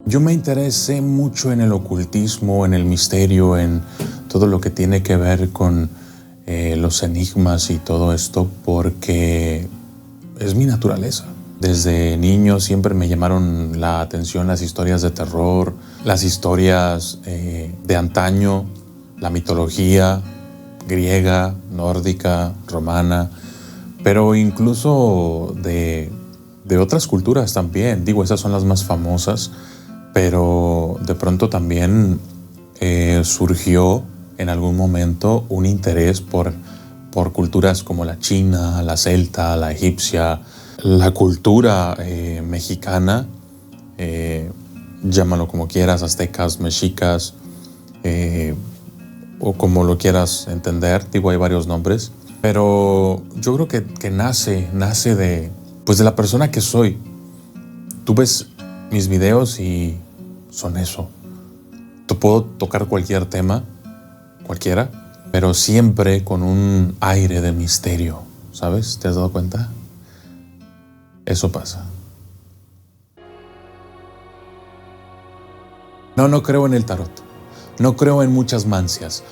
Yo me interesé mucho en el ocultismo, en el misterio, en todo lo que tiene que ver con los enigmas y todo esto, porque es mi naturaleza. Desde niño siempre me llamaron la atención las historias de terror, las historias de antaño, la mitología griega, nórdica, romana, pero incluso de otras culturas también. Digo, esas son las más famosas, pero de pronto también surgió en algún momento un interés por culturas como la china, la celta, la egipcia, la cultura mexicana, llámalo como quieras, aztecas, mexicas, o como lo quieras entender. Digo, hay varios nombres, pero yo creo que nace de la persona que soy. Tú ves mis videos y son eso. Te puedo tocar cualquier tema, cualquiera, pero siempre con un aire de misterio, ¿sabes? ¿Te has dado cuenta? Eso pasa. No creo en el tarot. No creo en muchas mancias.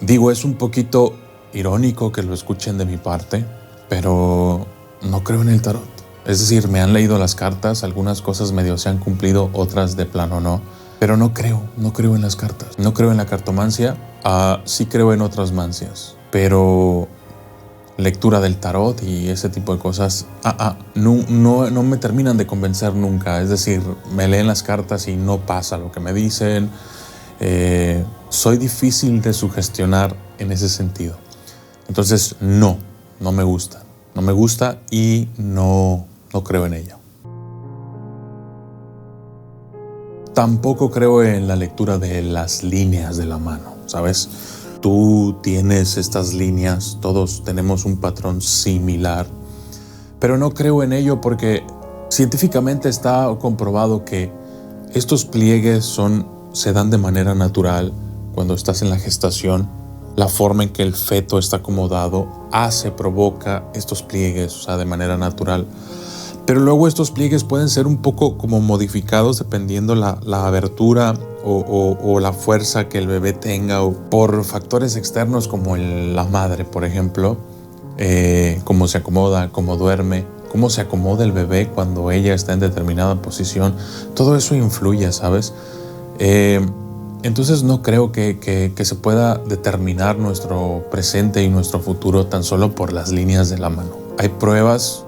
Digo, es un poquito irónico que lo escuchen de mi parte, pero no creo en el tarot. Es decir, me han leído las cartas, algunas cosas medio se han cumplido, otras de plano no. Pero no creo en las cartas. No creo en la cartomancia. Sí creo en otras mancias. Pero lectura del tarot y ese tipo de cosas, no me terminan de convencer nunca. Es decir, me leen las cartas y no pasa lo que me dicen. Soy difícil de sugestionar en ese sentido. Entonces, no me gusta. No me gusta y no creo en ella. Tampoco creo en la lectura de las líneas de la mano, ¿sabes? Tú tienes estas líneas, todos tenemos un patrón similar, pero no creo en ello porque científicamente está comprobado que estos pliegues se dan de manera natural cuando estás en la gestación. La forma en que el feto está acomodado provoca estos pliegues, de manera natural. Pero luego estos pliegues pueden ser un poco como modificados dependiendo la abertura o la fuerza que el bebé tenga, o por factores externos como la madre, por ejemplo, cómo se acomoda, cómo duerme, cómo se acomoda el bebé cuando ella está en determinada posición. Todo eso influye, ¿sabes? Entonces no creo que se pueda determinar nuestro presente y nuestro futuro tan solo por las líneas de la mano. Hay pruebas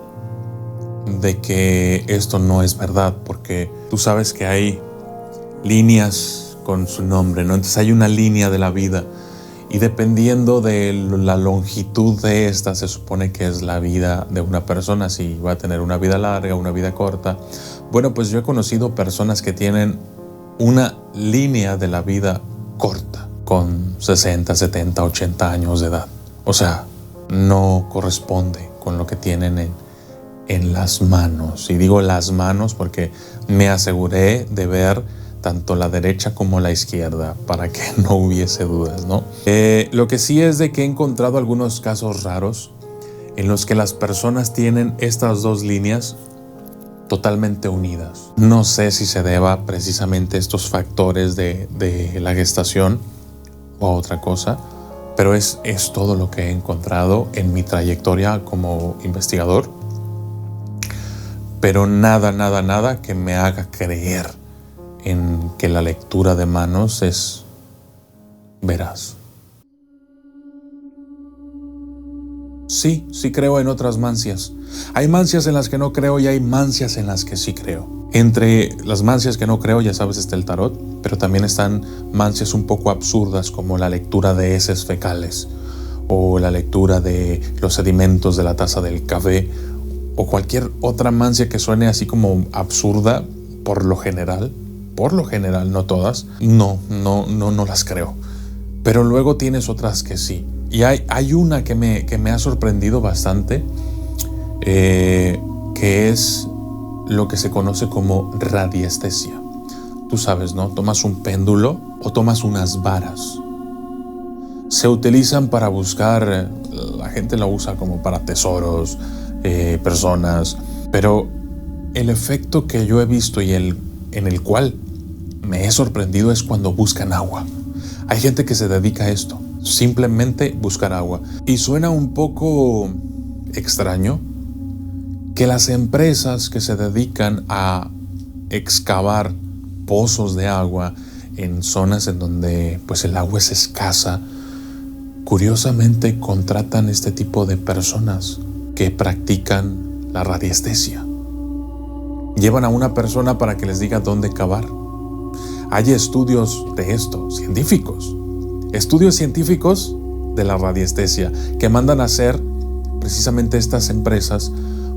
de que esto no es verdad, porque tú sabes que hay líneas con su nombre, ¿no? Entonces hay una línea de la vida y dependiendo de la longitud de esta se supone que es la vida de una persona, si va a tener una vida larga, una vida corta. Bueno, pues yo he conocido personas que tienen una línea de la vida corta, con 60, 70, 80 años de edad. O sea, no corresponde con lo que tienen en las manos. Y digo las manos porque me aseguré de ver tanto la derecha como la izquierda para que no hubiese dudas, ¿no? Lo que sí es de que he encontrado algunos casos raros en los que las personas tienen estas dos líneas totalmente unidas. No sé si se deba precisamente a estos factores de la gestación o a otra cosa, pero es todo lo que he encontrado en mi trayectoria como investigador. Pero nada que me haga creer en que la lectura de manos es veraz. Sí creo en otras mancias. Hay mancias en las que no creo y hay mancias en las que sí creo. Entre las mancias que no creo, ya sabes, está el tarot, pero también están mancias un poco absurdas como la lectura de heces fecales o la lectura de los sedimentos de la taza del café, o cualquier otra mancia que suene así como absurda. Por lo general, no todas, no las creo. Pero luego tienes otras que sí. Y hay una que me ha sorprendido bastante, que es lo que se conoce como radiestesia. Tú sabes, ¿no? Tomas un péndulo o tomas unas varas. Se utilizan para buscar, la gente lo usa como para tesoros, personas, pero el efecto que yo he visto y el en el cual me he sorprendido es cuando buscan agua. Hay gente que se dedica a esto, simplemente buscar agua. Y suena un poco extraño que las empresas que se dedican a excavar pozos de agua en zonas en donde pues el agua es escasa, curiosamente contratan este tipo de personas que practican la radiestesia. Llevan a una persona para que les diga dónde cavar. Hay estudios de esto, estudios científicos de la radiestesia que mandan a hacer precisamente estas empresas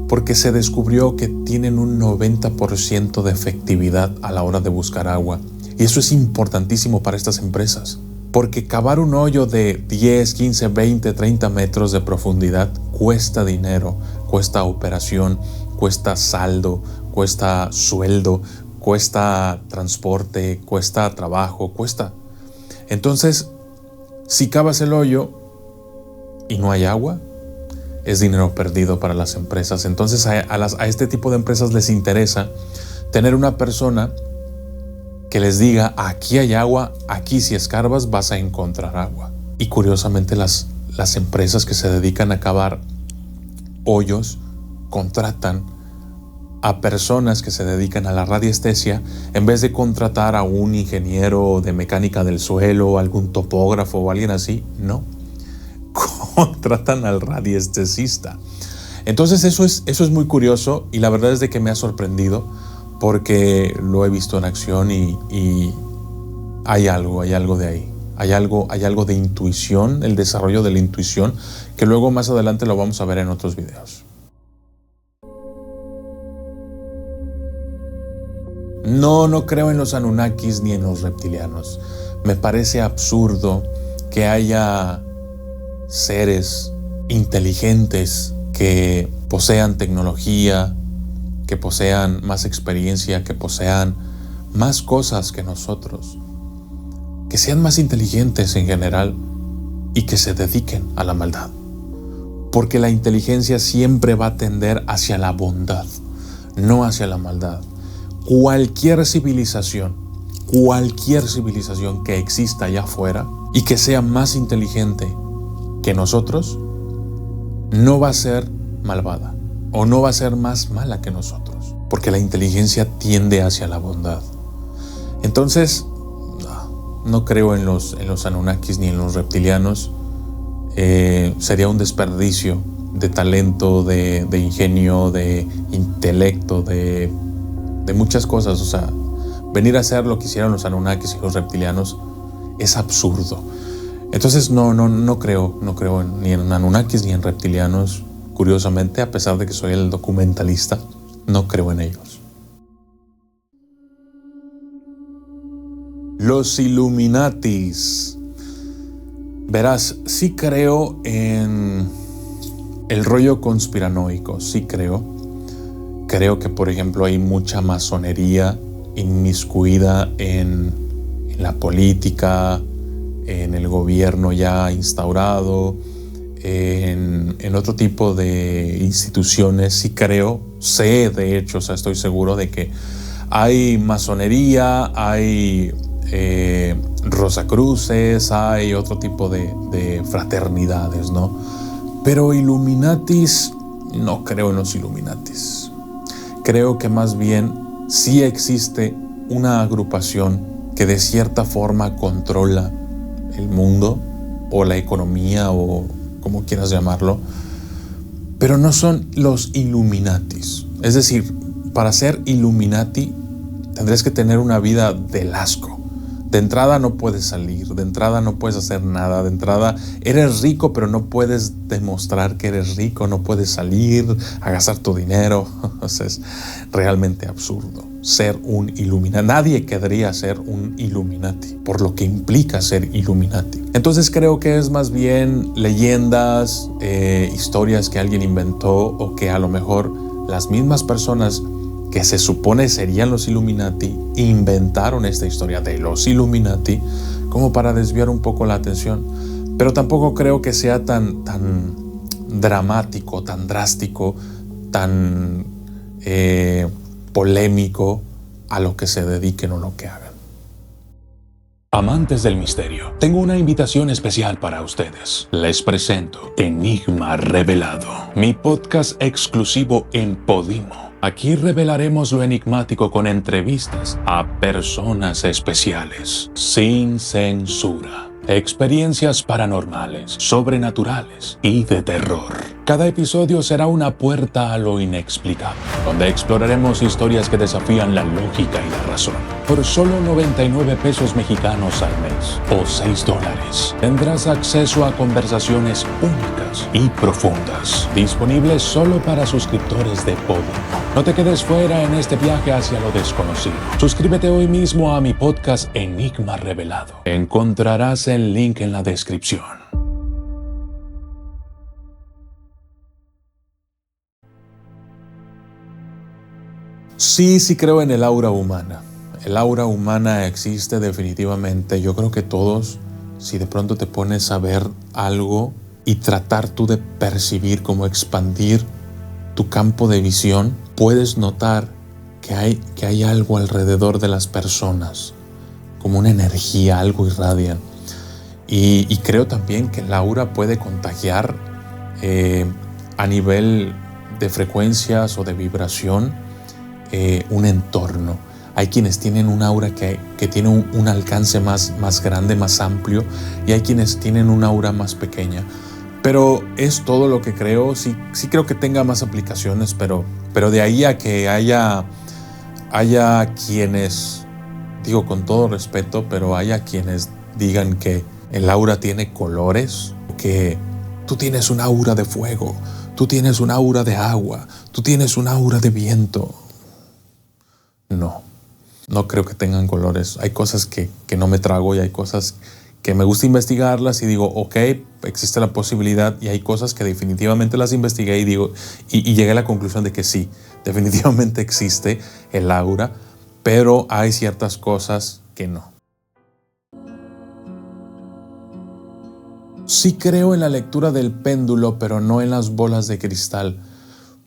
porque se descubrió que tienen un 90% de efectividad a la hora de buscar agua. Y eso es importantísimo para estas empresas, porque cavar un hoyo de 10, 15, 20, 30 metros de profundidad cuesta dinero, cuesta operación, cuesta saldo, cuesta sueldo, cuesta transporte, cuesta trabajo, cuesta. Entonces, si cavas el hoyo y no hay agua, es dinero perdido para las empresas. Entonces a este tipo de empresas les interesa tener una persona que les diga: aquí hay agua, aquí si escarbas vas a encontrar agua. Y curiosamente las empresas que se dedican a cavar hoyos contratan a personas que se dedican a la radiestesia en vez de contratar a un ingeniero de mecánica del suelo, algún topógrafo o alguien así. No, contratan al radiestesista. Entonces eso es muy curioso, y la verdad es de que me ha sorprendido porque lo he visto en acción y hay algo de ahí. Hay algo de intuición, el desarrollo de la intuición, que luego más adelante lo vamos a ver en otros videos. No creo en los Anunnakis ni en los reptilianos. Me parece absurdo que haya seres inteligentes que posean tecnología, que posean más experiencia, que posean más cosas que nosotros, que sean más inteligentes en general y que se dediquen a la maldad. Porque la inteligencia siempre va a tender hacia la bondad, no hacia la maldad. Cualquier civilización que exista allá afuera y que sea más inteligente que nosotros, no va a ser malvada o no va a ser más mala que nosotros, porque la inteligencia tiende hacia la bondad. Entonces, no creo en los Anunnakis ni en los reptilianos. Sería un desperdicio de talento, de ingenio, de intelecto, de muchas cosas. O sea, venir a hacer lo que hicieron los Anunnakis y los reptilianos es absurdo. Entonces no creo ni en Anunnakis ni en reptilianos. Curiosamente, a pesar de que soy el documentalista, no creo en ellos. Los Illuminatis. Verás, sí creo en el rollo conspiranoico, sí creo. Creo que, por ejemplo, hay mucha masonería inmiscuida en la política, en el gobierno ya instaurado, en otro tipo de instituciones. Sí creo, sé, de hecho, estoy seguro de que hay masonería, hay Rosacruces, hay otro tipo de fraternidades, ¿no? Pero Illuminatis, no creo en los Illuminatis. Creo que más bien sí existe una agrupación que de cierta forma controla el mundo o la economía o como quieras llamarlo, pero no son los Illuminatis. Es decir, para ser Illuminati tendrías que tener una vida del asco. De entrada no puedes salir, de entrada no puedes hacer nada, de entrada eres rico pero no puedes demostrar que eres rico, no puedes salir a gastar tu dinero. O sea, es realmente absurdo ser un Illuminati. Nadie querría ser un Illuminati por lo que implica ser Illuminati. Entonces creo que es más bien leyendas, historias que alguien inventó, o que a lo mejor las mismas personas que se supone serían los Illuminati inventaron esta historia de los Illuminati como para desviar un poco la atención. Pero tampoco creo que sea tan dramático, tan drástico, tan polémico a lo que se dediquen o lo que hagan. Amantes del misterio, tengo una invitación especial para ustedes. Les presento Enigma Revelado, mi podcast exclusivo en Podimo. Aquí revelaremos lo enigmático con entrevistas a personas especiales, sin censura, experiencias paranormales, sobrenaturales y de terror. Cada episodio será una puerta a lo inexplicable, donde exploraremos historias que desafían la lógica y la razón. Por solo 99 pesos mexicanos al mes o $6, tendrás acceso a conversaciones únicas y profundas, disponibles solo para suscriptores de Podimo. No te quedes fuera en este viaje hacia lo desconocido. Suscríbete hoy mismo a mi podcast Enigma Revelado. Encontrarás el link en la descripción. Sí creo en el aura humana. El aura humana existe definitivamente. Yo creo que todos, si de pronto te pones a ver algo y tratar tú de percibir, como expandir tu campo de visión, puedes notar que hay algo alrededor de las personas, como una energía, algo irradian. Y creo también que el aura puede contagiar a nivel de frecuencias o de vibración un entorno. Hay quienes tienen un aura que tiene un alcance más grande, más amplio, y hay quienes tienen un aura más pequeña. Pero es todo lo que creo. Sí creo que tenga más aplicaciones, pero de ahí a que haya quienes, digo con todo respeto, pero haya quienes digan que el aura tiene colores, que tú tienes un aura de fuego, tú tienes un aura de agua, tú tienes un aura de viento. No creo que tengan colores. Hay cosas que no me trago y hay cosas que me gusta investigarlas y digo, ok, existe la posibilidad, y hay cosas que definitivamente las investigué y llegué a la conclusión de que sí, definitivamente existe el aura, pero hay ciertas cosas que no. Sí creo en la lectura del péndulo, pero no en las bolas de cristal,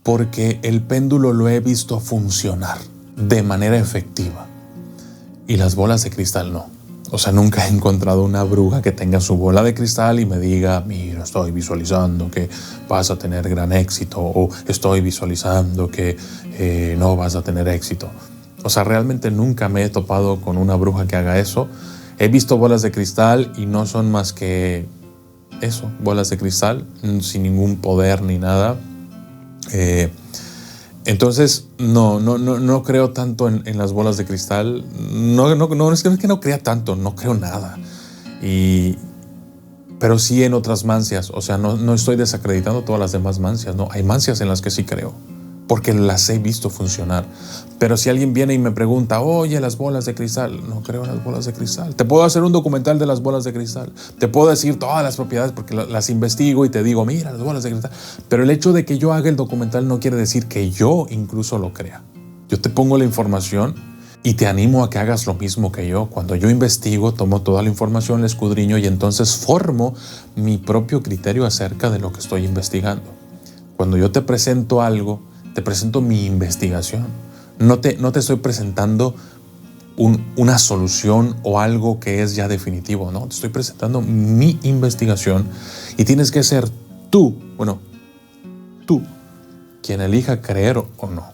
porque el péndulo lo he visto funcionar de manera efectiva y las bolas de cristal no. O sea, nunca he encontrado una bruja que tenga su bola de cristal y me diga, mira, estoy visualizando que vas a tener gran éxito, o estoy visualizando que no vas a tener éxito. O sea, realmente nunca me he topado con una bruja que haga eso. He visto bolas de cristal y no son más que eso, bolas de cristal, sin ningún poder ni nada. Entonces, no creo tanto en las bolas de cristal. No es que no crea tanto, no creo nada. Pero sí en otras mancias. O sea, no estoy desacreditando todas las demás mancias. No, hay mancias en las que sí creo, porque las he visto funcionar. Pero si alguien viene y me pregunta, oye, las bolas de cristal, no creo en las bolas de cristal. Te puedo hacer un documental de las bolas de cristal. Te puedo decir todas las propiedades porque las investigo y te digo, mira, las bolas de cristal. Pero el hecho de que yo haga el documental no quiere decir que yo incluso lo crea. Yo te pongo la información y te animo a que hagas lo mismo que yo. Cuando yo investigo, tomo toda la información, la escudriño y entonces formo mi propio criterio acerca de lo que estoy investigando. Cuando yo te presento algo, te presento mi investigación. No te estoy presentando una solución o algo que es ya definitivo, no. Te estoy presentando mi investigación y tienes que ser tú quien elija creer o no.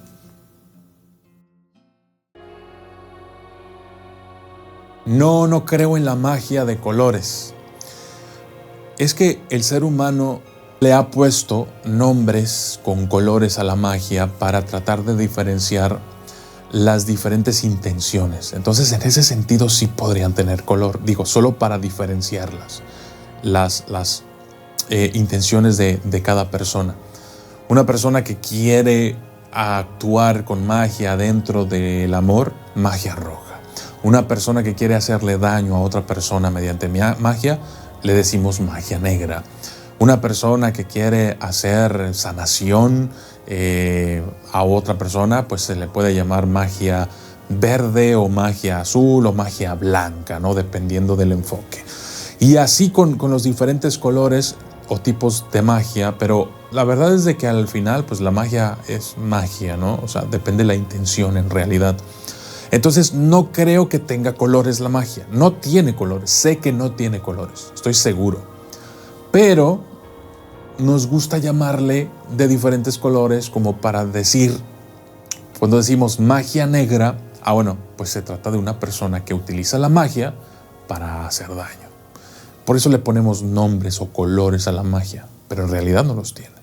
No creo en la magia de colores. Es que el ser humano le ha puesto nombres con colores a la magia para tratar de diferenciar las diferentes intenciones. Entonces, en ese sentido sí podrían tener color, digo, solo para diferenciarlas, las intenciones de cada persona. Una persona que quiere actuar con magia dentro del amor, magia roja. Una persona que quiere hacerle daño a otra persona mediante magia, le decimos magia negra. Una persona que quiere hacer sanación a otra persona, pues se le puede llamar magia verde o magia azul o magia blanca, ¿no? Dependiendo del enfoque. Y así con los diferentes colores o tipos de magia, pero la verdad es de que al final, pues la magia es magia, ¿no? O sea, depende de la intención en realidad. Entonces no creo que tenga colores la magia. No tiene colores. Sé que no tiene colores. Estoy seguro. Pero nos gusta llamarle de diferentes colores como para decir, cuando decimos magia negra, bueno, pues se trata de una persona que utiliza la magia para hacer daño. Por eso le ponemos nombres o colores a la magia, pero en realidad no los tiene.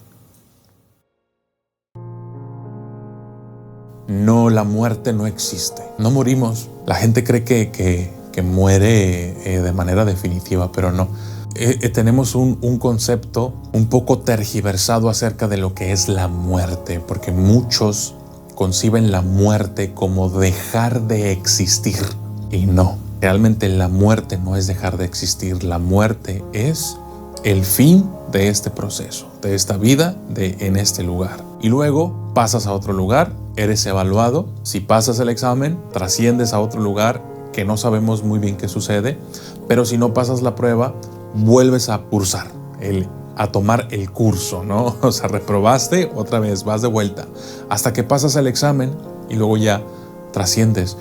No, la muerte no existe. No morimos. La gente cree que muere de manera definitiva, pero no. Tenemos un concepto un poco tergiversado acerca de lo que es la muerte, porque muchos conciben la muerte como dejar de existir. Y no, realmente la muerte no es dejar de existir. La muerte es el fin de este proceso, de esta vida, en este lugar. Y luego pasas a otro lugar, eres evaluado. Si pasas el examen, trasciendes a otro lugar que no sabemos muy bien qué sucede. Pero si no pasas la prueba, vuelves a cursar, a tomar el curso, ¿no? O sea, reprobaste, otra vez vas de vuelta hasta que pasas el examen y luego ya trasciendes.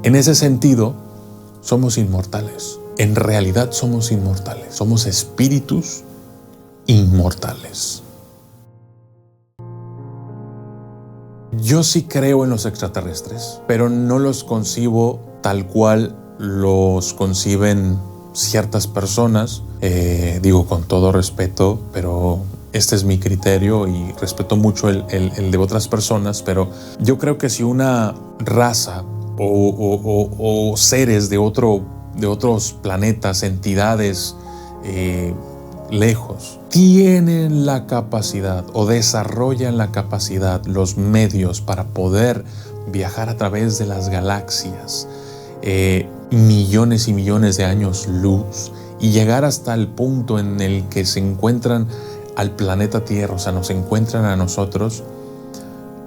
En ese sentido, somos inmortales. En realidad somos inmortales. Somos espíritus inmortales. Yo sí creo en los extraterrestres, pero no los concibo tal cual los conciben ciertas personas. Digo con todo respeto, pero este es mi criterio y respeto mucho el de otras personas, pero yo creo que si una raza o seres de otros planetas, entidades lejos, tienen la capacidad o desarrollan la capacidad, los medios para poder viajar a través de las galaxias, millones y millones de años luz, y llegar hasta el punto en el que se encuentran al planeta Tierra, o sea, nos encuentran a nosotros,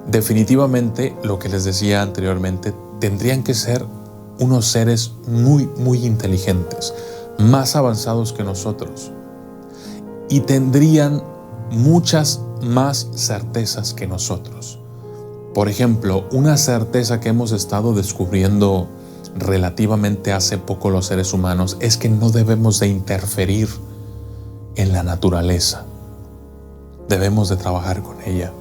definitivamente, lo que les decía anteriormente, tendrían que ser unos seres muy, muy inteligentes, más avanzados que nosotros, y tendrían muchas más certezas que nosotros. Por ejemplo, una certeza que hemos estado descubriendo relativamente hace poco los seres humanos es que no debemos de interferir en la naturaleza. Debemos de trabajar con ella.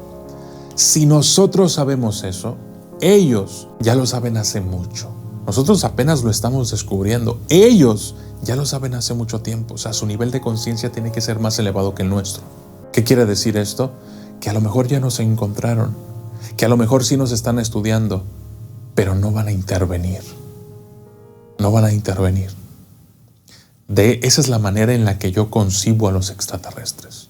Si nosotros sabemos eso, ellos ya lo saben hace mucho. Nosotros apenas lo estamos descubriendo. Ellos ya lo saben hace mucho tiempo. O sea, su nivel de conciencia tiene que ser más elevado que el nuestro. ¿Qué quiere decir esto? Que a lo mejor ya nos encontraron, que a lo mejor sí nos están estudiando, pero no van a intervenir. No van a intervenir. Esa es la manera en la que yo concibo a los extraterrestres.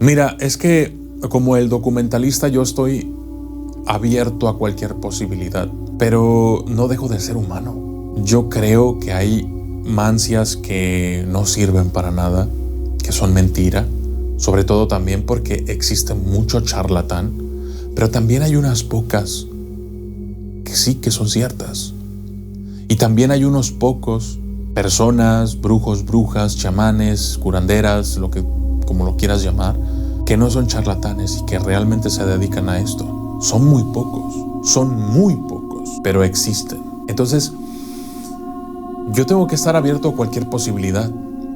Mira, es que como el documentalista yo estoy abierto a cualquier posibilidad, pero no dejo de ser humano. Yo creo que hay mancias que no sirven para nada, que son mentira, sobre todo también porque existe mucho charlatán, pero también hay unas pocas que sí que son ciertas. Y también hay unos pocos personas, brujos, brujas, chamanes, curanderas, como lo quieras llamar, que no son charlatanes y que realmente se dedican a esto. Son muy pocos, pero existen. Entonces, yo tengo que estar abierto a cualquier posibilidad,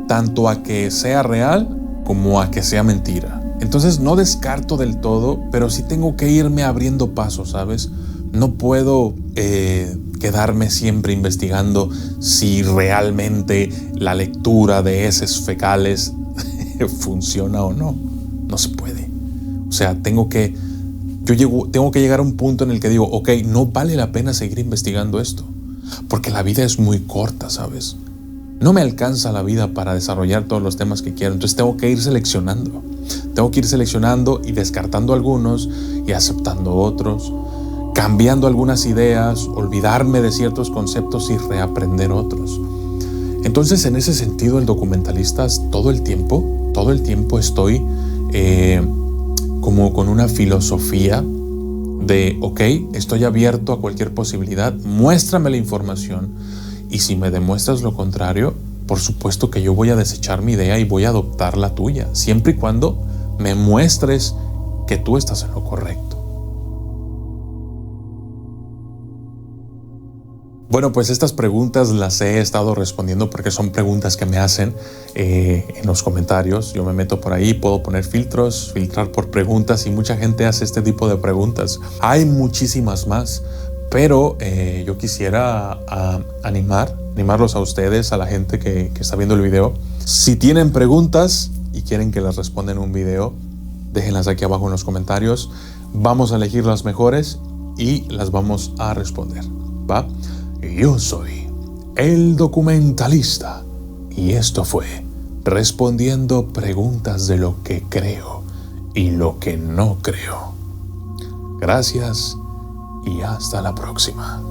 tanto a que sea real como a que sea mentira. Entonces no descarto del todo, pero sí tengo que irme abriendo pasos, ¿sabes? No puedo quedarme siempre investigando si realmente la lectura de heces fecales funciona o no. No se puede. O sea, tengo que llegar a un punto en el que digo, ok, no vale la pena seguir investigando esto, porque la vida es muy corta, ¿sabes? No me alcanza la vida para desarrollar todos los temas que quiero, entonces tengo que ir seleccionando. Tengo que ir seleccionando y descartando algunos y aceptando otros, cambiando algunas ideas, olvidarme de ciertos conceptos y reaprender otros. Entonces, en ese sentido, el documentalista todo el tiempo estoy como con una filosofía de, ok, estoy abierto a cualquier posibilidad, muéstrame la información, y si me demuestras lo contrario, por supuesto que yo voy a desechar mi idea y voy a adoptar la tuya, siempre y cuando me muestres que tú estás en lo correcto. Bueno, pues estas preguntas las he estado respondiendo porque son preguntas que me hacen en los comentarios. Yo me meto por ahí, puedo poner filtros, filtrar por preguntas y mucha gente hace este tipo de preguntas. Hay muchísimas más, pero yo quisiera animarlos a ustedes, a la gente que está viendo el video. Si tienen preguntas y quieren que las responda en un video, déjenlas aquí abajo en los comentarios. Vamos a elegir las mejores y las vamos a responder, ¿va? Yo soy el documentalista y esto fue respondiendo preguntas de lo que creo y lo que no creo. Gracias y hasta la próxima.